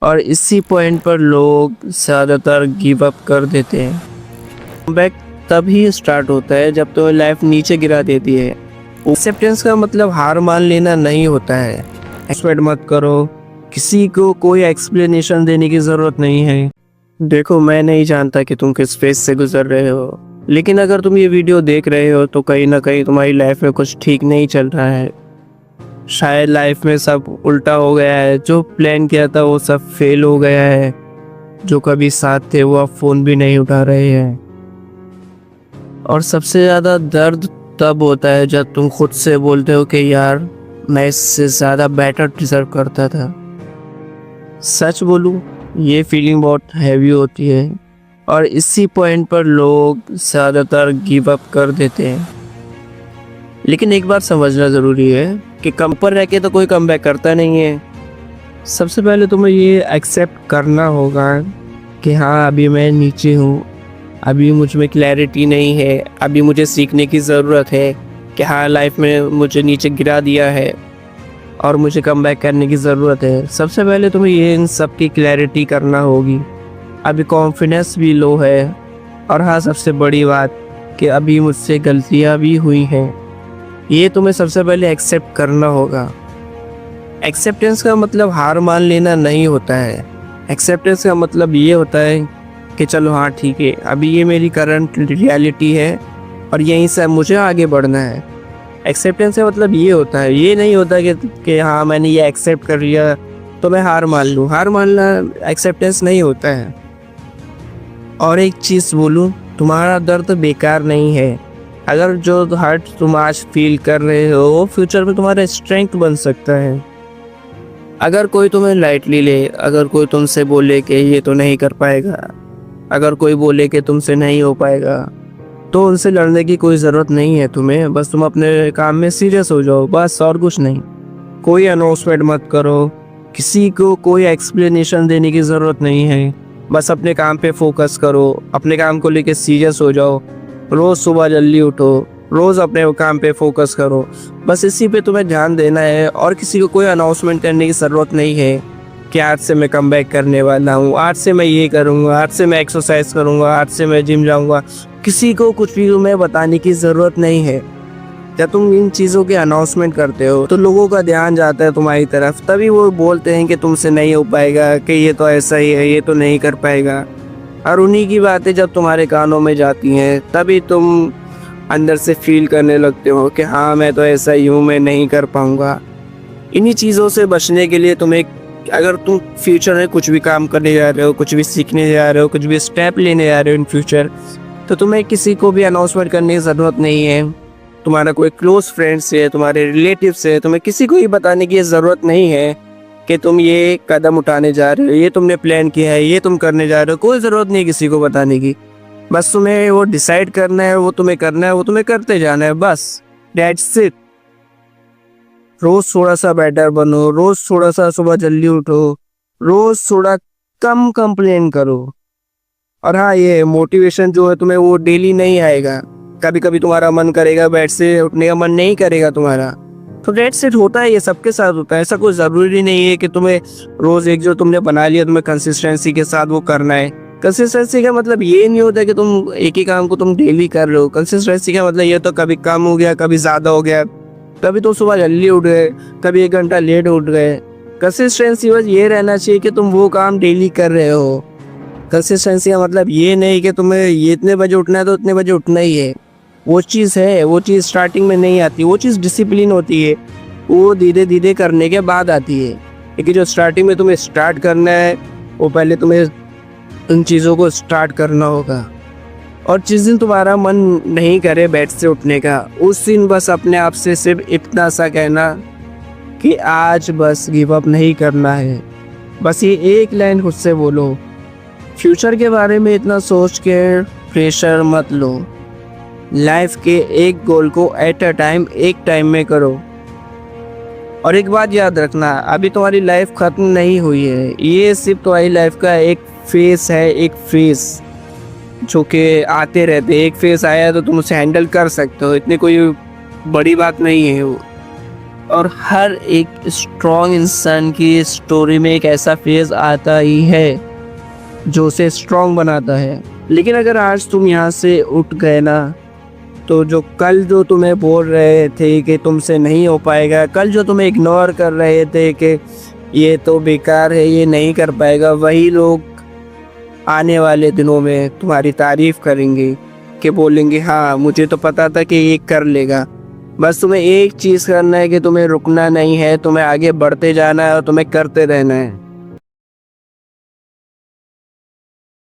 और इसी पॉइंट पर लोग ज़्यादातर गिव अप कर देते हैं। कमबैक तभी स्टार्ट होता है जब तुम्हें लाइफ नीचे गिरा देती है। एक्सेप्टेंस का मतलब हार मान लेना नहीं होता है। एक्सपेक्ट मत करो, किसी को कोई एक्सप्लेनेशन देने की ज़रूरत नहीं है। देखो, मैं नहीं जानता कि तुम किस फेज से गुजर रहे हो, लेकिन अगर तुम ये वीडियो देख रहे हो तो कहीं ना कहीं तुम्हारी लाइफ में कुछ ठीक नहीं चल रहा है। शायद लाइफ में सब उल्टा हो गया है, जो प्लान किया था वो सब फेल हो गया है। जो कभी साथ थे वो अब फ़ोन भी नहीं उठा रहे हैं। और सबसे ज़्यादा दर्द तब होता है जब तुम खुद से बोलते हो कि यार, मैं इससे ज़्यादा बेटर डिज़र्व करता था। सच बोलूं, ये फीलिंग बहुत हैवी होती है और इसी पॉइंट पर लोग ज़्यादातर गिव अप कर देते हैं। लेकिन एक बात समझना ज़रूरी है कि कम पर रह के तो कोई कमबैक करता नहीं है। सबसे पहले तुम्हें ये एक्सेप्ट करना होगा कि हाँ, अभी मैं नीचे हूँ, अभी मुझ में क्लैरिटी नहीं है, अभी मुझे सीखने की ज़रूरत है कि हाँ, लाइफ में मुझे नीचे गिरा दिया है और मुझे कमबैक करने की ज़रूरत है। सबसे पहले तुम्हें ये इन सब की क्लैरिटी करना होगी। अभी कॉन्फिडेंस भी लो है और हाँ, सबसे बड़ी बात कि अभी मुझसे गलतियाँ भी हुई हैं। ये तुम्हें सबसे पहले एक्सेप्ट करना होगा। एक्सेप्टेंस का मतलब हार मान लेना नहीं होता है। एक्सेप्टेंस का मतलब ये होता है कि चलो हाँ ठीक है, अभी ये मेरी करंट रियलिटी है और यहीं से मुझे आगे बढ़ना है। एक्सेप्टेंस का मतलब ये होता है, ये नहीं होता कि हाँ, मैंने ये एक्सेप्ट कर लिया तो मैं हार मान लूँ। हार मानना एक्सेप्टेंस नहीं होता है। और एक चीज़ बोलूँ, तुम्हारा दर्द बेकार नहीं है। अगर जो हर्ट तुम आज फील कर रहे हो वो फ्यूचर में तुम्हारा स्ट्रेंथ बन सकता है। अगर कोई तुम्हें लाइटली ले, अगर कोई तुमसे बोले कि ये तो नहीं कर पाएगा, अगर कोई बोले कि तुमसे नहीं हो पाएगा, तो उनसे लड़ने की कोई ज़रूरत नहीं है तुम्हें। बस तुम अपने काम में सीरियस हो जाओ, बस, और कुछ नहीं। कोई अनाउंसमेंट मत करो, किसी को कोई एक्सप्लेनेशन देने की ज़रूरत नहीं है। बस अपने काम पे फोकस करो, अपने काम को लेके सीरियस हो जाओ। रोज़ सुबह जल्दी उठो, रोज़ अपने काम पे फोकस करो। बस इसी पे तुम्हें ध्यान देना है और किसी को कोई अनाउंसमेंट करने की ज़रूरत नहीं है कि आज से मैं कमबैक करने वाला हूँ, आज से मैं ये करूँगा, आज से मैं एक्सरसाइज करूँगा, आज से मैं जिम जाऊँगा। किसी को कुछ भी तुम्हें बताने की ज़रूरत नहीं है। जब तुम इन चीज़ों के अनाउंसमेंट करते हो तो लोगों का ध्यान जाता है तुम्हारी तरफ, तभी वो बोलते हैं कि तुमसे नहीं हो पाएगा, कि ये तो ऐसा ही है, ये तो नहीं कर पाएगा। और उन्हीं की बातें जब तुम्हारे कानों में जाती हैं तभी तुम अंदर से फील करने लगते हो कि हाँ, मैं तो ऐसा ही हूँ, मैं नहीं कर पाऊँगा। इन्हीं चीज़ों से बचने के लिए तुम्हें, अगर तुम फ्यूचर में कुछ भी काम करने जा रहे हो, कुछ भी सीखने जा रहे हो, कुछ भी स्टेप लेने जा रहे हो इन फ्यूचर, तो तुम्हें किसी को भी अनाउंसमेंट करने की ज़रूरत नहीं है। तुम्हारा कोई क्लोज फ्रेंड्स है, तुम्हारे रिलेटिव्स है, तुम्हें किसी को ही बताने की ज़रूरत नहीं है कि तुम ये कदम उठाने जा रहे हो, ये तुमने प्लान किया है, ये तुम करने जा रहे हो। कोई ज़रूरत नहीं किसी को बताने की। बस तुम्हें वो डिसाइड करना है, वो तुम्हें करना है, वो तुम्हें करते जाना है, बस, दैट्स इट। रोज़ थोड़ा सा बेटर बनो, रोज़ थोड़ा सा सुबह जल्दी उठो, रोज़ थोड़ा कम कंप्लेन करो। और हाँ, ये मोटिवेशन जो है तुम्हें वो डेली नहीं आएगा। कभी कभी तुम्हारा मन करेगा, बेड से उठने का मन नहीं करेगा तुम्हारा, तो दैट्स इट। होता है, ये सबके साथ होता है। ऐसा कोई ज़रूरी नहीं है कि तुम्हें रोज़ एक जो तुमने बना लिया तुम्हें कंसिस्टेंसी के साथ वो करना है। कंसिस्टेंसी का मतलब ये नहीं होता कि तुम एक ही काम को तुम डेली कर रहे हो। कंसिस्टेंसी का मतलब ये तो कभी कम हो गया, कभी ज़्यादा हो गया, कभी तो सुबह जल्दी उठ गए, कभी 1 घंटा लेट उठ गए। कंसिस्टेंसी बस ये रहना चाहिए कि तुम वो काम डेली कर रहे हो। कंसिस्टेंसी का मतलब ये नहीं कि तुम्हें ये इतने बजे उठना है तो इतने बजे उठना ही है। वो चीज़ है, वो चीज़ स्टार्टिंग में नहीं आती, वो चीज़ डिसिप्लिन होती है, वो धीरे धीरे करने के बाद आती है। लेकिन जो स्टार्टिंग में तुम्हें स्टार्ट करना है, वो पहले तुम्हें उन चीज़ों को स्टार्ट करना होगा। और जिस दिन तुम्हारा मन नहीं करे बेड से उठने का, उस दिन बस अपने आप से सिर्फ इतना सा कहना कि आज बस गिव अप नहीं करना है। बस ये एक लाइन खुद से बोलो। फ्यूचर के बारे में इतना सोच के प्रेशर मत लो। लाइफ के एक गोल को एट अ टाइम, एक टाइम में करो। और एक बात याद रखना, अभी तुम्हारी लाइफ ख़त्म नहीं हुई है। ये सिर्फ तुम्हारी लाइफ का एक फेस है, एक फेस जो कि आते रहते। एक फेस आया तो तुम उसे हैंडल कर सकते हो, इतनी कोई बड़ी बात नहीं है वो। और हर एक स्ट्रॉन्ग इंसान की स्टोरी में एक ऐसा फेज आता ही है जो उसे स्ट्रॉन्ग बनाता है। लेकिन अगर आज तुम यहाँ से उठ गए ना, तो जो कल जो तुम्हें बोल रहे थे कि तुमसे नहीं हो पाएगा, कल जो तुम्हें इग्नोर कर रहे थे कि ये तो बेकार है, ये नहीं कर पाएगा, वही लोग आने वाले दिनों में तुम्हारी तारीफ करेंगे कि बोलेंगे हाँ मुझे तो पता था कि ये कर लेगा। बस तुम्हें एक चीज़ करना है कि तुम्हें रुकना नहीं है, तुम्हें आगे बढ़ते जाना है और तुम्हें करते रहना है।